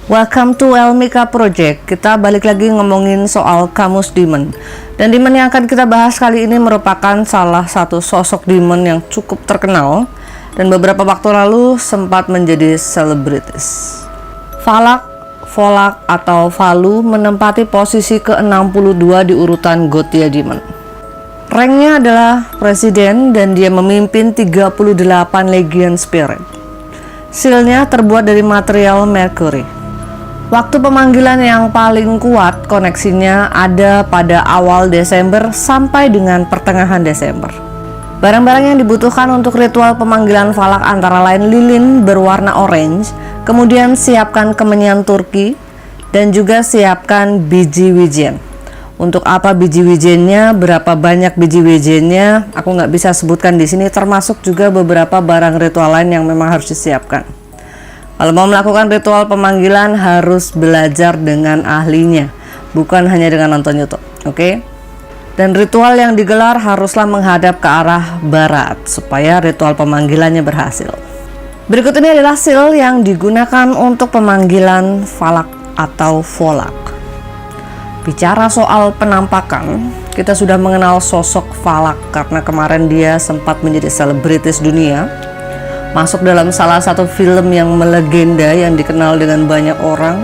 Welcome to Elmika Project. Kita balik lagi ngomongin soal kamus demon. Dan demon yang akan kita bahas kali ini merupakan salah satu sosok demon yang cukup terkenal dan beberapa waktu lalu sempat menjadi selebritis. Valak, Volak atau Valu menempati posisi ke-62 di urutan Gothia Demon. Ranknya adalah presiden dan dia memimpin 38 Legion Spirit. Sealnya terbuat dari material Mercury. Waktu pemanggilan yang paling kuat koneksinya ada pada awal Desember sampai dengan pertengahan Desember. Barang-barang yang dibutuhkan untuk ritual pemanggilan Valak antara lain lilin berwarna orange, kemudian siapkan kemenyan Turki, dan juga siapkan biji wijen. Untuk apa biji wijennya, berapa banyak biji wijennya, aku nggak bisa sebutkan di sini, termasuk juga beberapa barang ritual lain yang memang harus disiapkan. Kalau mau melakukan ritual pemanggilan harus belajar dengan ahlinya, bukan hanya dengan nonton YouTube, oke? Dan ritual yang digelar haruslah menghadap ke arah barat supaya ritual pemanggilannya berhasil. Berikut ini adalah seal yang digunakan untuk pemanggilan Valak atau Volak. Bicara soal penampakan, kita sudah mengenal sosok Valak karena kemarin dia sempat menjadi selebritis dunia. Masuk dalam salah satu film yang melegenda yang dikenal dengan banyak orang.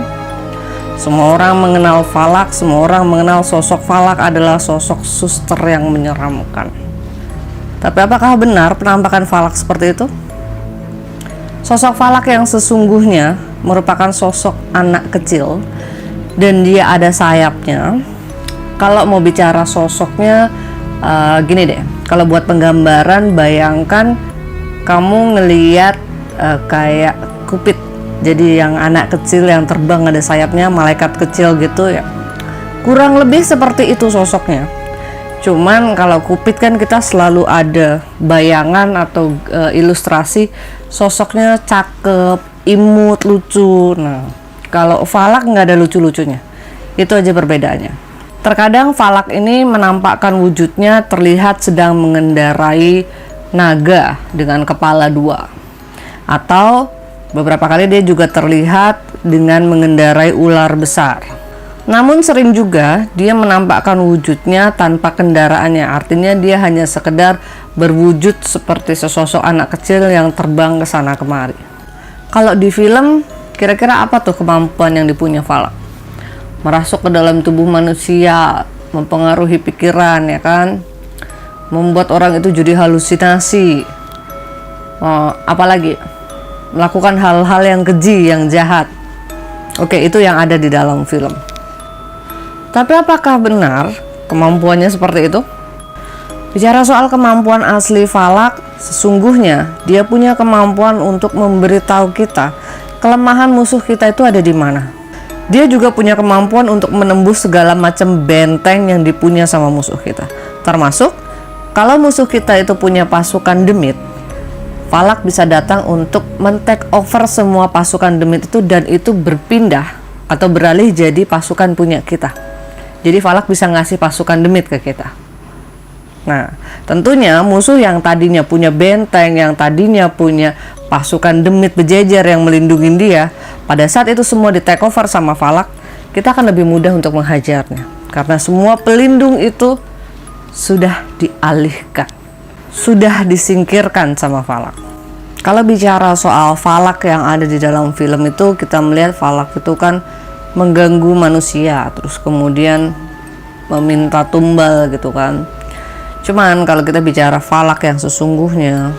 Semua orang mengenal Valak, semua orang mengenal sosok Valak adalah sosok suster yang menyeramkan. Tapi apakah benar penampakan Valak seperti itu? Sosok Valak yang sesungguhnya merupakan sosok anak kecil dan dia ada sayapnya. Kalau mau bicara sosoknya, gini deh, kalau buat penggambaran bayangkan kamu ngeliat kayak Cupid, jadi yang anak kecil yang terbang ada sayapnya, malaikat kecil gitu ya, kurang lebih seperti itu sosoknya. Cuman kalau Cupid kan kita selalu ada bayangan atau ilustrasi sosoknya cakep, imut, lucu. Nah kalau Valak nggak ada lucu-lucunya, itu aja perbedaannya. Terkadang Valak ini menampakkan wujudnya terlihat sedang mengendarai naga dengan kepala dua, atau beberapa kali dia juga terlihat dengan mengendarai ular besar. Namun sering juga dia menampakkan wujudnya tanpa kendaraannya, artinya dia hanya sekedar berwujud seperti sesosok anak kecil yang terbang ke sana kemari. Kalau di film, kira-kira apa tuh kemampuan yang dipunya Valak? Merasuk ke dalam tubuh manusia, mempengaruhi pikiran, ya kan? Membuat orang itu jadi halusinasi. Apalagi melakukan hal-hal yang keji, yang jahat. Oke, itu yang ada di dalam film. Tapi apakah benar kemampuannya seperti itu? Bicara soal kemampuan asli Valak, sesungguhnya dia punya kemampuan untuk memberitahu kita kelemahan musuh kita itu ada di mana. Dia juga punya kemampuan untuk menembus segala macam benteng yang dipunya sama musuh kita. Termasuk kalau musuh kita itu punya pasukan demit, Valak bisa datang untuk men-take over semua pasukan demit itu dan itu berpindah atau beralih jadi pasukan punya kita. Jadi Valak bisa ngasih pasukan demit ke kita. Nah, tentunya musuh yang tadinya punya benteng, yang tadinya punya pasukan demit berjejer yang melindungi dia, pada saat itu semua di-take over sama Valak, kita akan lebih mudah untuk menghajarnya. Karena semua pelindung itu sudah dialihkan, sudah disingkirkan sama Valak. Kalau bicara soal Valak yang ada di dalam film itu, kita melihat Valak itu kan mengganggu manusia, terus kemudian meminta tumbal gitu kan. Cuman kalau kita bicara Valak yang sesungguhnya,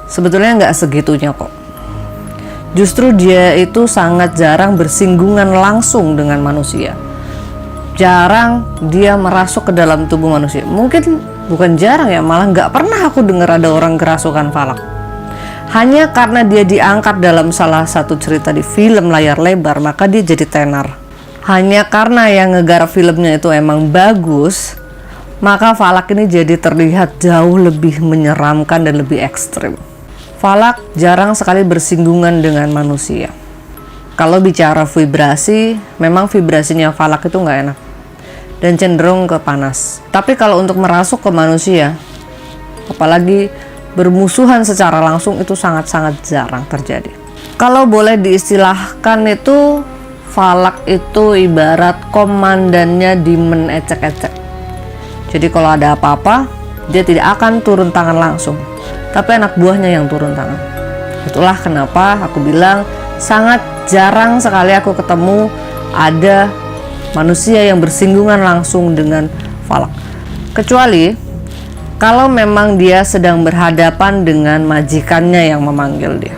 sebetulnya nggak segitunya kok. Justru dia itu sangat jarang bersinggungan langsung dengan manusia. Jarang dia merasuk ke dalam tubuh manusia. Mungkin bukan jarang ya, malah nggak pernah aku dengar ada orang kerasukan Valak. Hanya karena dia diangkat dalam salah satu cerita di film layar lebar, maka dia jadi tenar. Hanya karena yang ngegarap filmnya itu emang bagus, maka Valak ini jadi terlihat jauh lebih menyeramkan dan lebih ekstrim. Valak jarang sekali bersinggungan dengan manusia. Kalau bicara vibrasi, memang vibrasinya Valak itu nggak enak dan cenderung ke panas. Tapi kalau untuk merasuk ke manusia, apalagi bermusuhan secara langsung, itu sangat-sangat jarang terjadi. Kalau boleh diistilahkan itu, Valak itu ibarat komandannya demon ecek-ecek. Jadi kalau ada apa-apa, dia tidak akan turun tangan langsung, tapi anak buahnya yang turun tangan. Itulah kenapa aku bilang sangat jarang sekali aku ketemu ada manusia yang bersinggungan langsung dengan Valak. Kecuali kalau memang dia sedang berhadapan dengan majikannya yang memanggil dia,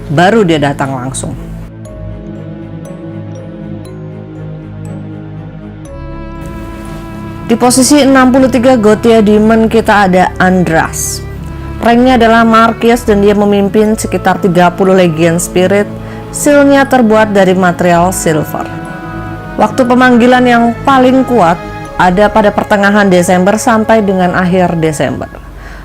baru dia datang langsung. Di posisi 63 Gothia Demon kita ada Andras. Ranknya adalah Marquis dan dia memimpin sekitar 30 Legion Spirit. Sealnya terbuat dari material silver. Waktu pemanggilan yang paling kuat ada pada pertengahan Desember sampai dengan akhir Desember.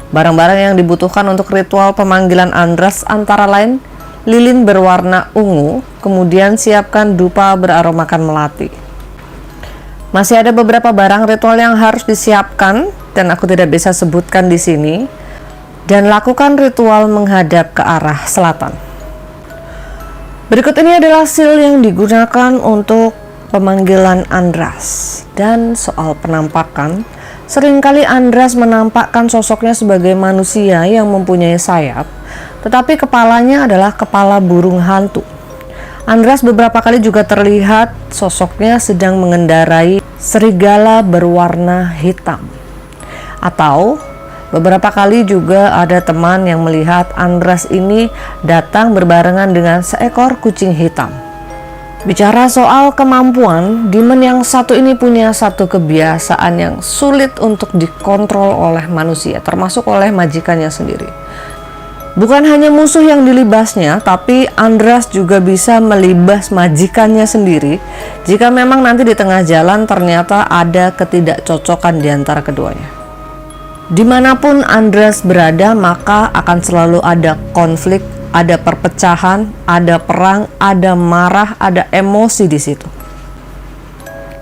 Barang-barang yang dibutuhkan untuk ritual pemanggilan Andras antara lain lilin berwarna ungu, kemudian siapkan dupa beraromakan melati. Masih ada beberapa barang ritual yang harus disiapkan dan aku tidak bisa sebutkan di sini. Dan lakukan ritual menghadap ke arah selatan. Berikut ini adalah seal yang digunakan untuk pemanggilan Andras. Dan soal penampakan, seringkali Andras menampakkan sosoknya sebagai manusia yang mempunyai sayap, tetapi kepalanya adalah kepala burung hantu. Andras beberapa kali juga terlihat sosoknya sedang mengendarai serigala berwarna hitam. Atau beberapa kali juga ada teman yang melihat Andras ini datang berbarengan dengan seekor kucing hitam. Bicara soal kemampuan, demon yang satu ini punya satu kebiasaan yang sulit untuk dikontrol oleh manusia, termasuk oleh majikannya sendiri. Bukan hanya musuh yang dilibasnya, tapi Andras juga bisa melibas majikannya sendiri jika memang nanti di tengah jalan ternyata ada ketidakcocokan di antara keduanya. Dimanapun Andras berada, maka akan selalu ada konflik, ada perpecahan, ada perang, ada marah, ada emosi di situ.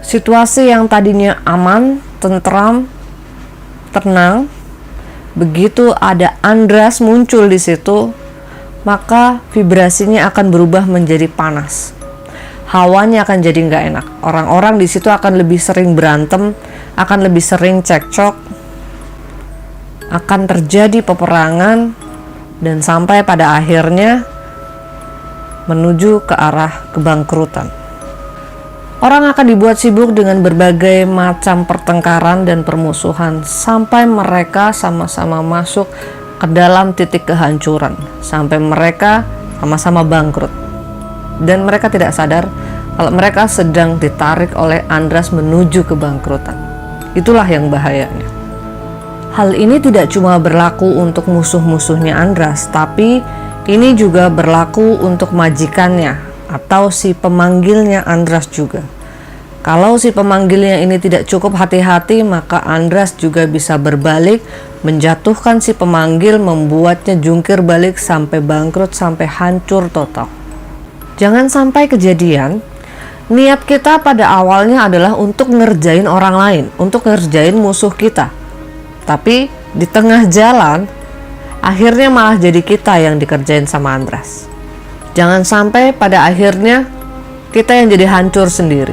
Situasi yang tadinya aman, tentram, tenang, begitu ada Andras muncul di situ, maka vibrasinya akan berubah menjadi panas. Hawanya akan jadi nggak enak. Orang-orang di situ akan lebih sering berantem, akan lebih sering cekcok, akan terjadi peperangan, dan sampai pada akhirnya menuju ke arah kebangkrutan. Orang akan dibuat sibuk dengan berbagai macam pertengkaran dan permusuhan sampai mereka sama-sama masuk ke dalam titik kehancuran, sampai mereka sama-sama bangkrut. Dan mereka tidak sadar kalau mereka sedang ditarik oleh Andras menuju kebangkrutan. Itulah yang bahayanya. Hal ini tidak cuma berlaku untuk musuh-musuhnya Andras, tapi ini juga berlaku untuk majikannya atau si pemanggilnya Andras juga. Kalau si pemanggilnya ini tidak cukup hati-hati, maka Andras juga bisa berbalik, menjatuhkan si pemanggil, membuatnya jungkir balik sampai bangkrut, sampai hancur total. Jangan sampai kejadian, niat kita pada awalnya adalah untuk ngerjain orang lain, untuk ngerjain musuh kita. Tapi di tengah jalan, akhirnya malah jadi kita yang dikerjain sama Andras. Jangan sampai pada akhirnya kita yang jadi hancur sendiri.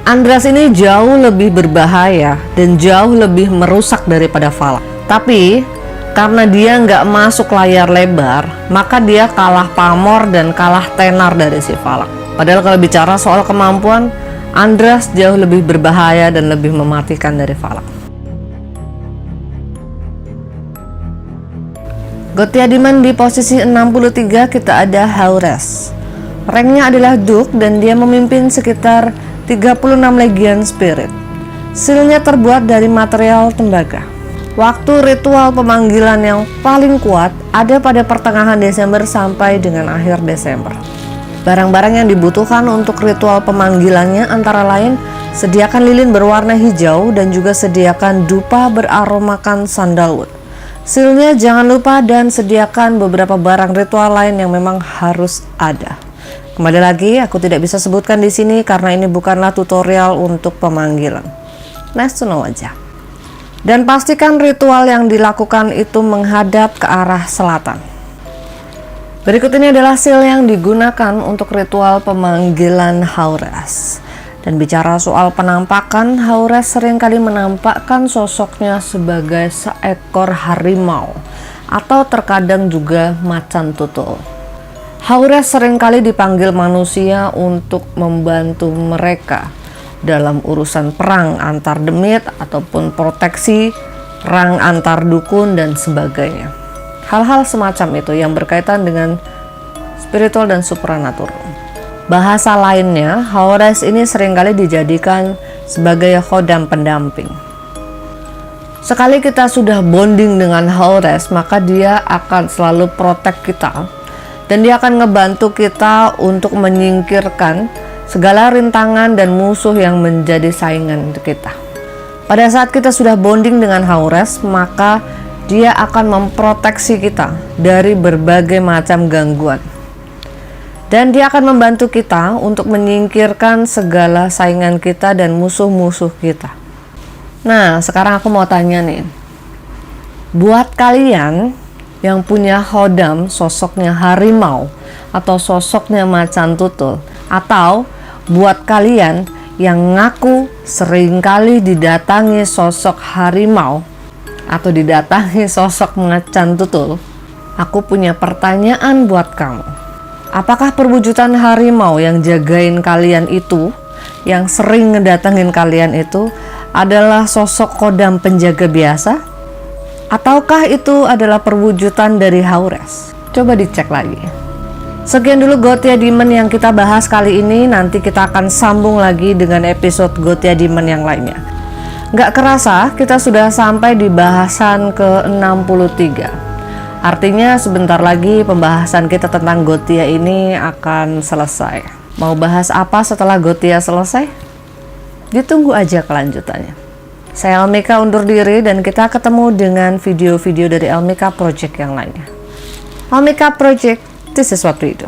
Andras ini jauh lebih berbahaya dan jauh lebih merusak daripada Valak. Tapi karena dia nggak masuk layar lebar, maka dia kalah pamor dan kalah tenar dari si Valak. Padahal kalau bicara soal kemampuan, Andras jauh lebih berbahaya dan lebih mematikan dari Valak. Gothia Demon di posisi 63 kita ada Haures. Ranknya adalah Duke dan dia memimpin sekitar 36 Legion Spirit. Sealnya terbuat dari material tembaga. Waktu ritual pemanggilan yang paling kuat ada pada pertengahan Desember sampai dengan akhir Desember. Barang-barang yang dibutuhkan untuk ritual pemanggilannya antara lain sediakan lilin berwarna hijau dan juga sediakan dupa beraromakan sandalwood. Sealnya jangan lupa dan sediakan beberapa barang ritual lain yang memang harus ada. Kembali lagi, aku tidak bisa sebutkan di sini karena ini bukanlah tutorial untuk pemanggilan. Nice to know aja. Dan pastikan ritual yang dilakukan itu menghadap ke arah selatan. Berikut ini adalah seal yang digunakan untuk ritual pemanggilan Haures. Dan bicara soal penampakan, Haures seringkali menampakkan sosoknya sebagai seekor harimau atau terkadang juga macan tutul. Haures seringkali dipanggil manusia untuk membantu mereka dalam urusan perang antar demit ataupun proteksi, perang antar dukun dan sebagainya. Hal-hal semacam itu yang berkaitan dengan spiritual dan supranatural. Bahasa lainnya, Haures ini seringkali dijadikan sebagai khodam pendamping. Sekali kita sudah bonding dengan Haures, maka dia akan selalu protect kita dan dia akan ngebantu kita untuk menyingkirkan segala rintangan dan musuh yang menjadi saingan kita. Pada saat kita sudah bonding dengan Haures, maka dia akan memproteksi kita dari berbagai macam gangguan. Dan dia akan membantu kita untuk menyingkirkan segala saingan kita dan musuh-musuh kita. Nah, sekarang aku mau tanya nih. Buat kalian yang punya khodam sosoknya harimau atau sosoknya macan tutul, atau buat kalian yang ngaku seringkali didatangi sosok harimau atau didatangi sosok macan tutul, aku punya pertanyaan buat kamu. Apakah perwujudan harimau yang jagain kalian itu, yang sering ngedatengin kalian itu, adalah sosok khodam penjaga biasa? Ataukah itu adalah perwujudan dari Haures? Coba dicek lagi. Sekian dulu Gothia Demon yang kita bahas kali ini. Nanti kita akan sambung lagi dengan episode Gothia Demon yang lainnya. Nggak kerasa kita sudah sampai di bahasan ke-63. Artinya sebentar lagi pembahasan kita tentang Gothia ini akan selesai. Mau bahas apa setelah Gothia selesai? Ditunggu aja kelanjutannya. Saya Elmika undur diri dan kita ketemu dengan video-video dari Elmika Project yang lainnya. Elmika Project, this is what we do.